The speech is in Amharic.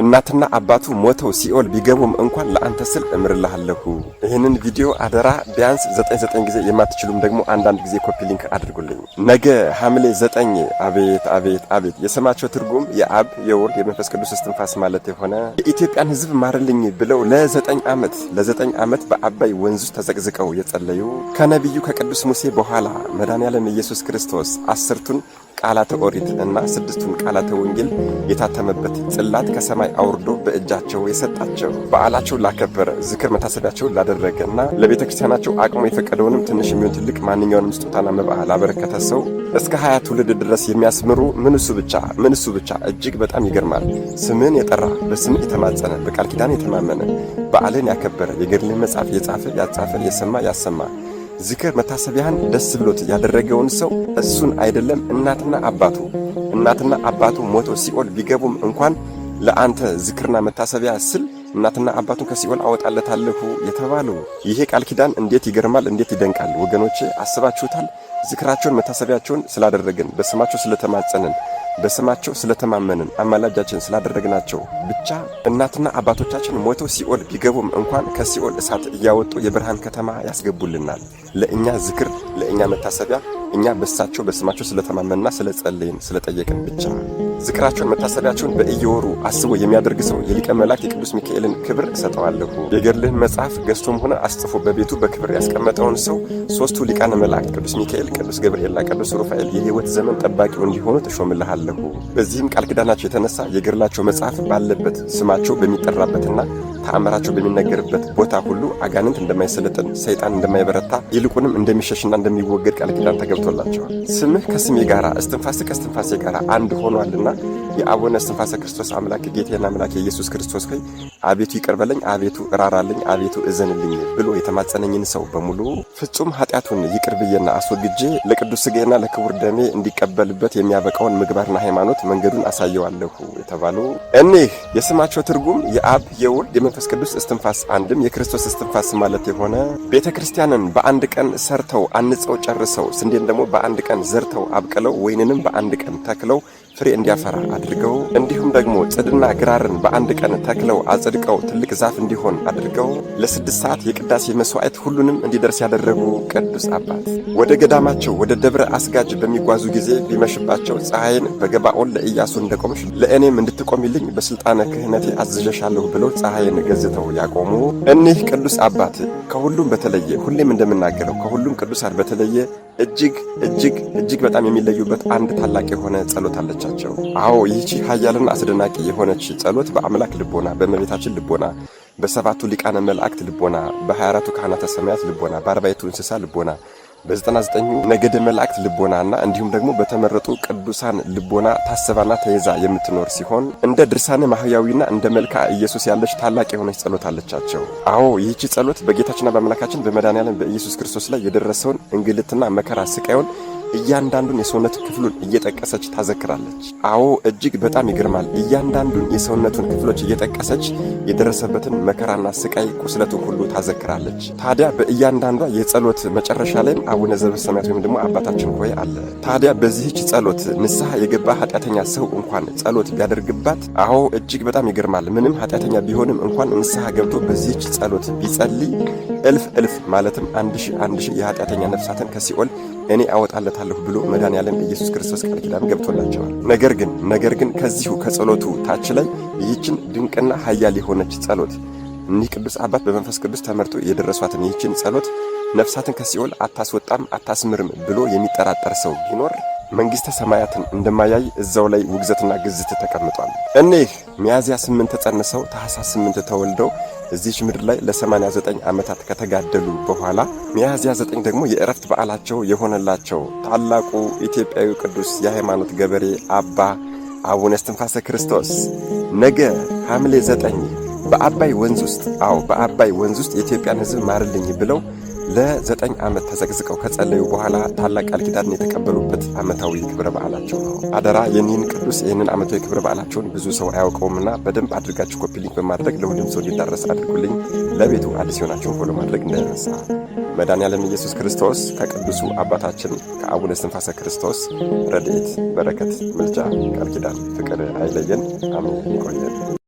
እናትና አባቱ ሞተው ሲኦል ቢገቡም እንኳን ለአንተ ስል እምርልሃለሁ። ይህንን ቪዲዮ አደራ ቢያንስ 99 ጊዜ የማትችሉም ደግሞ አንዳንድ ጊዜ ኮፒ ሊንክ አድርጉልኝ። ነገ ሐምሌ 9 አቤት አቤት አቤት የስማቸው ትርጉም የአብ የወልድ የመንፈስ ቅዱስ እስትንፋስ ማለት የሆነ የኢትዮጵያን ሕዝብ ማርልኝ ብለው ለ9 ዓመት በአባይ ወንዝ ውስጥ ተዘቅዝቀው የጸለዩ ከነቢዩ ከቅዱስ ሙሴ በኋላ መድኃኔዓለም ኢየሱስ ክርስቶስ 10ቱን ቃላተ ኦሪት እና 6ቱን ቃላተ ወንጌል የታተመበት ጽላት ከሰማይ አውርዶ በእጃቸው የሰጣቸው በዓላቸው ላከበረ ዝክር መታሰቢያቸው ላደረገና ለቤተ ክርስቲያናቸው አቅሙ የፈቀደውንም ትንሽ የሚሆን ትልቅ ማንኛውንም ስጦታና መባዓ ላበረከተ ሰው እስከ 20 ትውልድ ድረስ የሚያስምሩ ምን እሱ ብቻ እጅግ በጣም ይገርማል። ስምን የጠራ በስም የተማጸነ በቃል ኪዳን የተማመነ በዓልን ያከበረ የገድልን መጽሐፍ የጻፈ ያጻፈ የሰማ ያሰማ ዝክር መታሰቢያን ደስ ብሎት ያደረገውን ሰው እሱን አይደለም እናትና አባቱ ሞቶ ሲኦል ቢገቡም እንኳን ለአንተ ዝክርና መታሰቢያ ስል እናትና አባቱን ከሲኦል አወጣለታለሁ የተባሉ ይሄ ቃል ኪዳን እንዴት ይገርማል፣ እንዴት ይደንቃል ወገኖቼ! አስባችሁታል? ዝክራቸውን መታሰቢያቸውን ስላደረግን በስማቸው ስለተማጸንን በስማቸው ስለተማመንን አማላጃችን ስላደረግናቸው ብቻ እናትና አባቶቻችን ሞተው ሲኦል ቢገቡም እንኳን ከሲኦል እሳት እያወጡ የብርሃን ከተማ ያስገቡልናል። ለእኛ ዝክር ለእኛ መታሰቢያ እኛ በሳቸው በስማቸው ስለተማመንና ስለጸለይን ስለጠየቅን ብቻ ዝክራቸውን መታሰቢያቸውን በእየወሩ አስቦ የሚያደርግ ሰው የሊቀ መላእክት የቅዱስ ሚካኤልን ክብር እሰጠዋለሁ። የገድልህን መጽሐፍ ገዝቶም ሆነ አስጽፎ በቤቱ በክብር ያስቀመጠውን ሰው 3ቱ ሊቃነ መላእክት ቅዱስ ሚካኤል፣ ቅዱስ ገብርኤልና ቅዱስ ሩፋኤል የሕይወት ዘመን ጠባቂው እንዲሆኑ ተሾምልሃለሁ። በዚህም ቃል ኪዳናቸው የተነሳ የገድላቸው መጽሐፍ ባለበት ስማቸው በሚጠራበትና ተአምራቸው በሚነገርበት ቦታ ሁሉ አጋንንት እንደማይሰለጥን ሰይጣን እንደማይበረታ ይልቁንም እንደሚሸሽና እንደሚወገድ ቃል ኪዳን ተገብቶላቸዋል። ስምህ ከስሜ ጋር እስትንፋስህ ከእስትንፋሴ ጋር አንድ ሆኗልና የአቡነ እስትንፋሰ ክርስቶስ አምላክ ጌታዬና አምላክ ኢየሱስ ክርስቶስ ሆይ አቤቱ ይቅር በለኝ፣ አቤቱ እራራልኝ፣ አቤቱ እዘንልኝ ብሎ የተማጸነኝን ሰው በሙሉ ፍጹም ኃጢአቱን ይቅር ብዬና አስወግጄ ለቅዱስ ሥጋዬና ለክቡር ደሜ እንዲቀበልበት የሚያበቃውን ምግባርና ሃይማኖት መንገዱን አሳየዋለሁ የተባሉ እኒህ የስማቸው ትርጉም የአብ የወልድ የመንፈስ ቅዱስ እስትንፋስ አንድም የክርስቶስ እስትንፋስ ማለት የሆነ ቤተ ክርስቲያንን በአንድ ቀን ሰርተው አንጸው ጨርሰው ስንዴን ደግሞ በአንድ ቀን ዘርተው አብቅለው ወይንንም በአንድ ቀን ተክለው ፍሬ እንዲያፈራ አድርገው እንዲሁም ደግሞ ጽድና ግራርን በአንድ ቀን ተክለው አጽድቀው ትልቅ ዛፍ እንዲሆን አድርገው ለ6 ሰዓት የቅዳሴ መስዋዕት ሁሉንም እንዲደርስ ያደረጉ ቅዱስ አባት ወደ ገዳማቸው ወደ ደብረ አስጋጅ በሚጓዙ ጊዜ ቢመሽባቸው ፀሐይን በገባኦን ለኢያሱ እንደቆምሽ ለእኔም እንድትቆሚልኝ በስልጣነ ክህነቴ አዝዣሻለሁ ብለው ፀሐይን ገዝተው ያቆሙ እኒህ ቅዱስ አባት ከሁሉም በተለየ ሁሌም እንደምናገረው ከሁሉም ቅዱሳን በተለየ እጅግ በጣም የሚለዩበት አንድ ታላቅ የሆነ ጸሎት አለቻቸው። አዎ ይህቺ ኃያልና አስደናቂ የሆነች ጸሎት በአምላክ ልቦና፣ በእመቤታችን ልቦና፣ በ7ቱ ሊቃነ መላእክት ልቦና፣ በ24ቱ ካህናተ ሰማያት ልቦና፣ በ40ቱ እንስሳ ልቦና፣ በ99ኙ ነገደ መላእክት ልቦናና እንዲሁም ደግሞ በተመረጡ ቅዱሳን ልቦና ታስባና ተይዛ የምትኖር ሲሆን እንደ ድርሳነ ማህያዊና እንደ መልክዓ ኢየሱስ ያለች ታላቅ የሆነች ጸሎት አለቻቸው። አዎ ይህቺ ጸሎት በጌታችንና በአምላካችን በመድኃኔዓለም በኢየሱስ ክርስቶስ ላይ የደረሰውን እንግልትና መከራ ስቃዩን እያንዳንዱን የሰውነት ክፍሉን እየጠቀሰች ታዘክራለች። አዎ እጅግ በጣም ይገርማል። እያንዳንዱን የሰውነቱን ክፍሎች እየጠቀሰች የደረሰበትን መከራና ስቃይ ቁስለቱን ሁሉ ታዘክራለች። ታዲያ በእያንዳንዷ የጸሎት መጨረሻ ላይም አቡነ ዘበሰማያት ወይም ደግሞ አባታችን ሆይ አለ። ታዲያ በዚህች ጸሎት ንስሐ የገባ ኃጢአተኛ ሰው እንኳን ጸሎት ቢያደርግባት አዎ እጅግ በጣም ይገርማል። ምንም ኃጢአተኛ ቢሆንም እንኳን ንስሐ ገብቶ በዚህች ጸሎት ቢጸልይ እልፍ ማለትም 1000 የኃጢአተኛ ነፍሳትን ከሲኦል እኔ አወጣለታለሁ ብሎ መድኃኔዓለም ኢየሱስ ክርስቶስ ቃል ኪዳን ገብቶላቸዋል። ነገር ግን ከዚሁ ከጸሎቱ ታች ላይ ይህችን ድንቅና ኃያል የሆነች ጸሎት እኒህ ቅዱስ አባት በመንፈስ ቅዱስ ተመርቶ የደረሷትን ይህችን ጸሎት ነፍሳትን ከሲኦል አታስወጣም አታስምርም ብሎ የሚጠራጠር ሰው ቢኖር መንግሥተ ሰማያትን እንደማያይ እዛው ላይ ውግዘትና ግዝት ተቀምጧል። እኒህ ሚያዝያ 8 ተጸንሰው ታኅሳስ 8 ተወልደው እዚች ምድር ላይ ለ89 ዓመታት ከተጋደሉ በኋላ ሚያዝያ 9 ደግሞ የዕረፍት በዓላቸው የሆነላቸው ታላቁ ኢትዮጵያዊ ቅዱስ የሃይማኖት ገበሬ አባ አቡነ እስትንፋሰ ክርስቶስ ነገ ሐምሌ 9 በአባይ ወንዝ ውስጥ የኢትዮጵያን ሕዝብ ማርልኝ ብለው ለ9 ዓመት ተዘቅዝቀው ከጸለዩ በኋላ ታላቅ ቃል ኪዳን የተቀበሉበት ዓመታዊ ክብረ በዓላቸው ነው። አደራ ይህንን ዓመታዊ ክብረ በዓላቸውን ብዙ ሰው አያውቀውምና በደንብ አድርጋችሁ ኮፒ ሊንክ በማድረግ ለሁሉም ሰው እንዲዳረስ አድርጉልኝ። ለቤቱ አዲስ የሆናችሁን ፎሎ ማድረግ እንዳይረሳ። መድኃኔዓለም ኢየሱስ ክርስቶስ ከቅዱሱ አባታችን ከአቡነ እስትንፋሰ ክርስቶስ ረድኤት፣ በረከት፣ ምልጃ፣ ቃል ኪዳን፣ ፍቅር አይለየን። አሜን። ይቆየን።